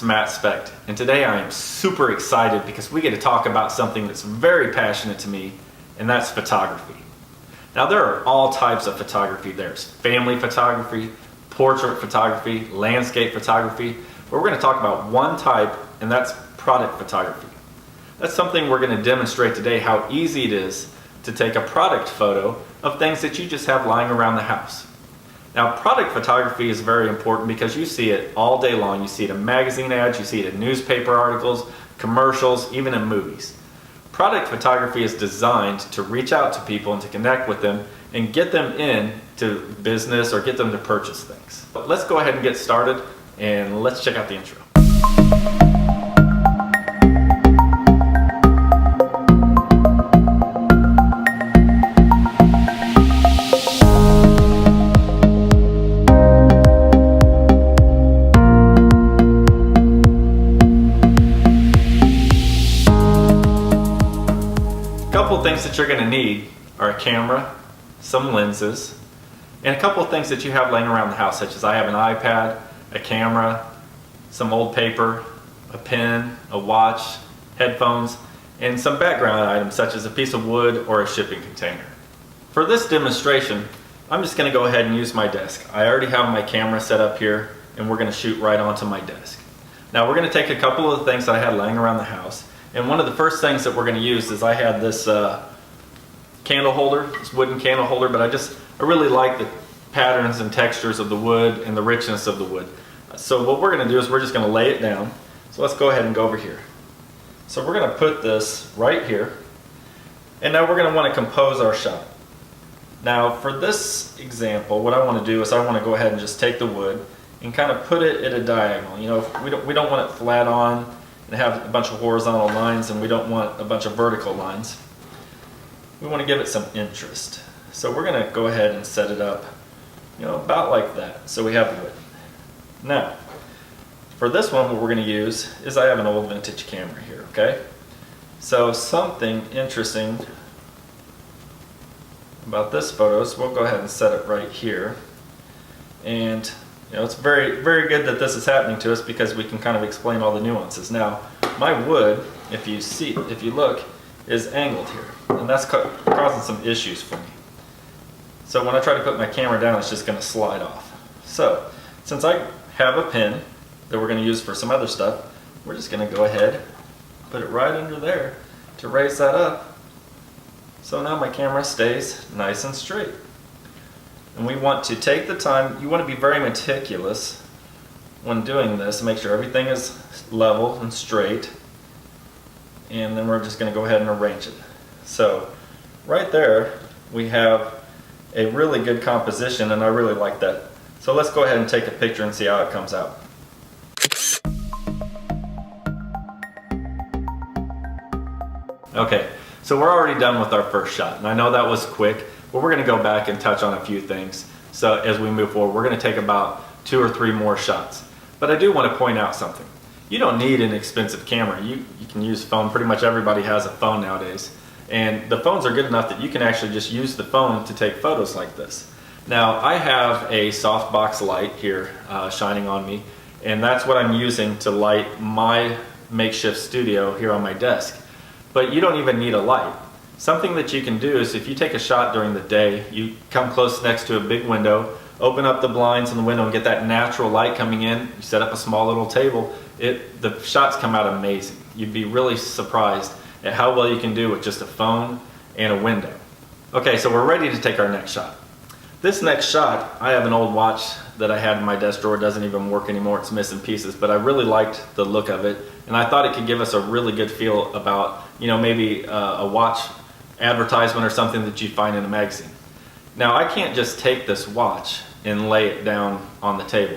it's Matt Specht, and today I am super excited because we get to talk about something that's very passionate to me, and that's photography. Now there are all types of photography. There's family photography, portrait photography, landscape photography, but we're going to talk about one type, and that's product photography. That's something we're going to demonstrate today, how easy it is to take a product photo of things that you just have lying around the house. Now, product photography is very important because you see it all day long. You see it in magazine ads, you see it in newspaper articles, commercials, even in movies. Product photography is designed to reach out to people and to connect with them and get them into business or get them to purchase things. But let's go ahead and get started, and let's check out the intro. Things that you're going to need are a camera, some lenses, and a couple of things that you have laying around the house, such as I have an iPad, a camera, some old paper, a pen, a watch, headphones, and some background items such as a piece of wood or a shipping container. For this demonstration, I'm just going to go ahead and use my desk. I already have my camera set up here, and we're going to shoot right onto my desk. Now we're going to take a couple of the things that I had laying around the house. And one of the first things that we're going to use is I had this candle holder, this wooden candle holder, but I really like the patterns and textures of the wood and the richness of the wood. So what we're going to do is we're just going to lay it down. So let's go ahead and go over here. So we're going to put this right here, and now we're going to want to compose our shot. Now for this example, what I want to do is I want to go ahead and just take the wood and kind of put it at a diagonal. You know, we don't want it flat on and have a bunch of horizontal lines, and we don't want a bunch of vertical lines. We want to give it some interest. So we're going to go ahead and set it up, you know, about like that. So we have the wood. Now, for this one, what we're going to use is I have an old vintage camera here, okay? So something interesting about this photo is we'll go ahead and set it right here. And you know, it's very, very good that this is happening to us because we can kind of explain all the nuances. Now, my wood, if you look, is angled here, and that's causing some issues for me. So when I try to put my camera down, it's just going to slide off. So, since I have a pin that we're going to use for some other stuff, we're just going to go ahead, put it right under there to raise that up. So now my camera stays nice and straight. And we want to take the time, you want to be very meticulous when doing this, make sure everything is level and straight, and then we're just going to go ahead and arrange it. So right there we have a really good composition, and I really like that. So let's go ahead and take a picture and see how it comes out. Okay, so we're already done with our first shot, and I know that was quick. But we're going to go back and touch on a few things. So as we move forward, we're going to take about 2 or 3 more shots. But I do want to point out something. You don't need an expensive camera. You can use a phone. Pretty much everybody has a phone nowadays. And the phones are good enough that you can actually just use the phone to take photos like this. Now I have a softbox light here shining on me, and that's what I'm using to light my makeshift studio here on my desk. But you don't even need a light. Something that you can do is if you take a shot during the day, you come close next to a big window, open up the blinds in the window and get that natural light coming in, you set up a small little table, the shots come out amazing. You'd be really surprised at how well you can do with just a phone and a window. Okay, so we're ready to take our next shot. This next shot, I have an old watch that I had in my desk drawer. It doesn't even work anymore, it's missing pieces, but I really liked the look of it, and I thought it could give us a really good feel about, you know, maybe a watch advertisement or something that you find in a magazine. Now I can't just take this watch and lay it down on the table.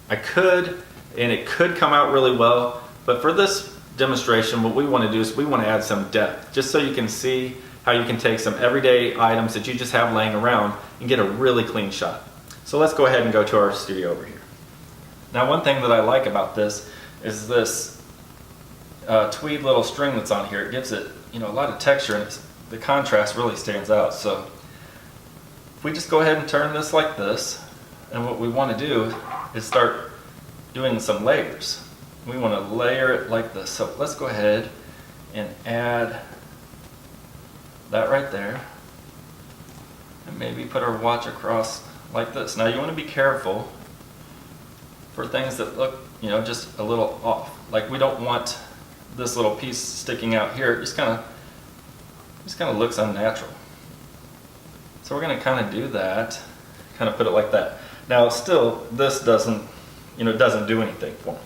I could, and it could come out really well, but for this demonstration what we want to do is we want to add some depth, just so you can see how you can take some everyday items that you just have laying around and get a really clean shot. So let's go ahead and go to our studio over here. Now one thing that I like about this is this tweed little string that's on here. It gives it, you know, a lot of texture, and the contrast really stands out. So if we just go ahead and turn this like this, and what we want to do is start doing some layers. We want to layer it like this. So let's go ahead and add that right there. And maybe put our watch across like this. Now you want to be careful for things that look, you know, just a little off. Like we don't want this little piece sticking out here. It just kind of looks unnatural. So we're going to kind of do that, kind of put it like that. Now still, this doesn't, you know, it doesn't do anything for me.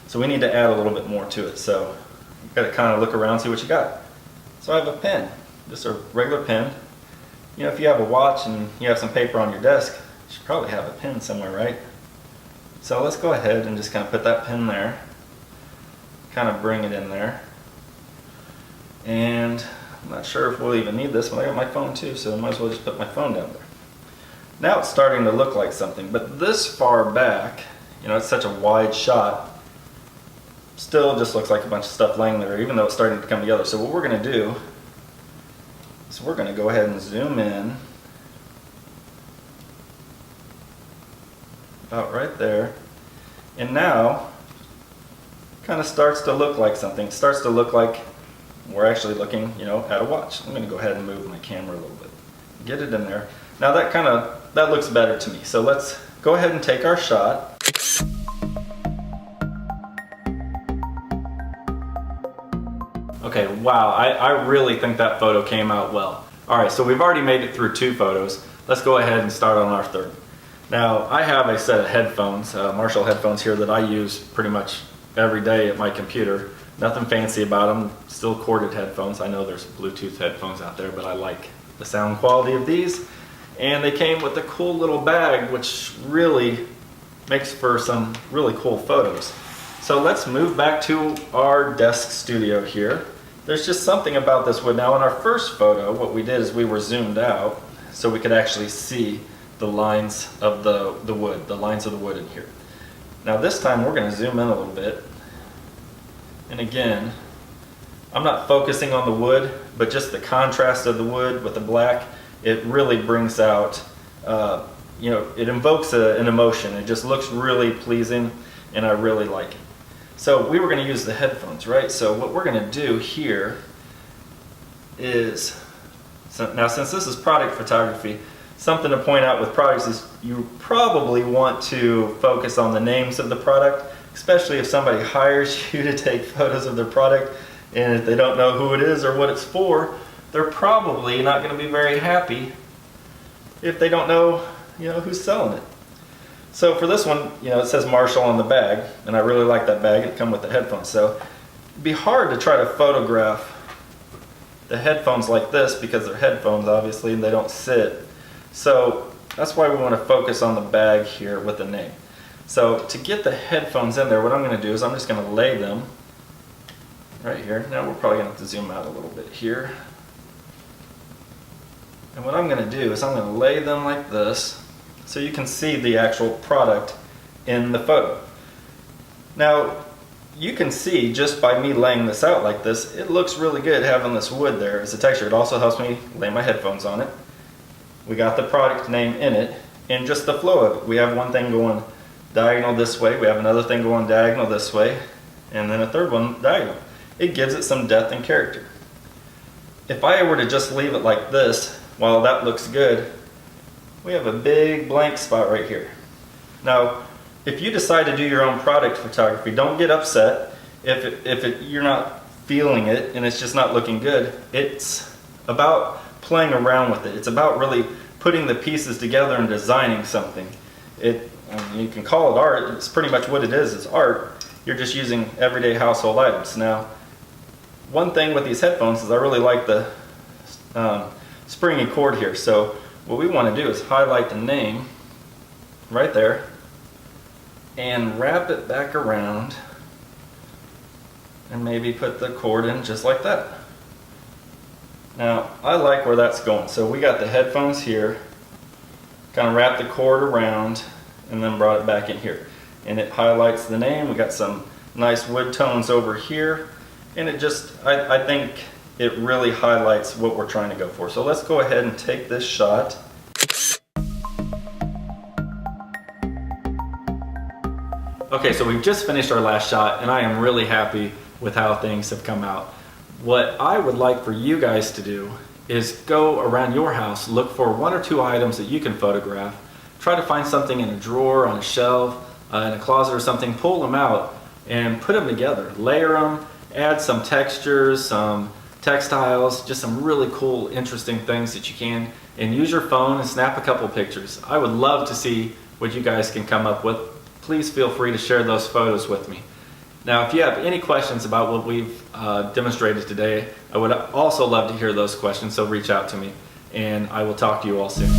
So we need to add a little bit more to it. So you've got to kind of look around, see what you got. So I have a pen, just a regular pen. You know, if you have a watch and you have some paper on your desk, you should probably have a pen somewhere, right? So let's go ahead and just kind of put that pen there, kind of bring it in there. And I'm not sure if we'll even need this, but I got my phone too, so I might as well just put my phone down there. Now it's starting to look like something, but this far back, you know, it's such a wide shot, still just looks like a bunch of stuff laying there, even though it's starting to come together. So what we're going to do is we're going to go ahead and zoom in about right there, and now kind of starts to look like something. It starts to look like we're actually looking, you know, at a watch. I'm going to go ahead and move my camera a little bit, get it in there. Now that looks better to me. So let's go ahead and take our shot. Okay, wow, I really think that photo came out well. All right, so we've already made it through 2 photos. Let's go ahead and start on our third. Now, I have a set of headphones, Marshall headphones here that I use pretty much every day at my computer. Nothing fancy about them, still corded headphones. I know there's Bluetooth headphones out there, but I like the sound quality of these. And they came with a cool little bag, which really makes for some really cool photos. So let's move back to our desk studio here. There's just something about this wood. Now in our first photo, what we did is we were zoomed out so we could actually see the lines of the wood, the lines of the wood in here. Now this time we're going to zoom in a little bit. And again, I'm not focusing on the wood, but just the contrast of the wood with the black, it really brings out, you know, it invokes an emotion. It just looks really pleasing, and I really like it. So we were going to use the headphones, right? So what we're going to do here is, now since this is product photography, something to point out with products is you probably want to focus on the names of the product, especially if somebody hires you to take photos of their product, and if they don't know who it is or what it's for, they're probably not going to be very happy if they don't know, you know, who's selling it. So for this one, you know, it says Marshall on the bag, and I really like that bag. It comes with the headphones. So it'd be hard to try to photograph the headphones like this because they're headphones, obviously, and they don't sit. So that's why we want to focus on the bag here with the name. So to get the headphones in there, what I'm going to do is I'm just going to lay them right here. Now we're probably going to have to zoom out a little bit here. And what I'm going to do is I'm going to lay them like this so you can see the actual product in the photo. Now you can see just by me laying this out like this, it looks really good having this wood there as a texture. It also helps me lay my headphones on it. We got the product name in it, and just the flow of it. We have one thing going diagonal this way, we have another thing going diagonal this way, and then a third one diagonal. It gives it some depth and character. If I were to just leave it like this, while that looks good, we have a big blank spot right here. Now, if you decide to do your own product photography, don't get upset if you're not feeling it and it's just not looking good. It's about playing around with it. It's about really putting the pieces together and designing something. You can call it art. It's pretty much what it is art. You're just using everyday household items. Now, one thing with these headphones is I really like the springy cord here. So what we want to do is highlight the name right there and wrap it back around and maybe put the cord in just like that. Now I like where that's going. So we got the headphones here, kind of wrapped the cord around and then brought it back in here. And it highlights the name. We got some nice wood tones over here, and it just, I think it really highlights what we're trying to go for. So let's go ahead and take this shot. Okay, so we've just finished our last shot and I am really happy with how things have come out. What I would like for you guys to do is go around your house, look for 1 or 2 items that you can photograph, try to find something in a drawer, on a shelf, in a closet or something, pull them out and put them together, layer them, add some textures, some textiles, just some really cool, interesting things that you can, and use your phone and snap a couple pictures. I would love to see what you guys can come up with. Please feel free to share those photos with me. Now, if you have any questions about what we've demonstrated today, I would also love to hear those questions, so reach out to me, and I will talk to you all soon.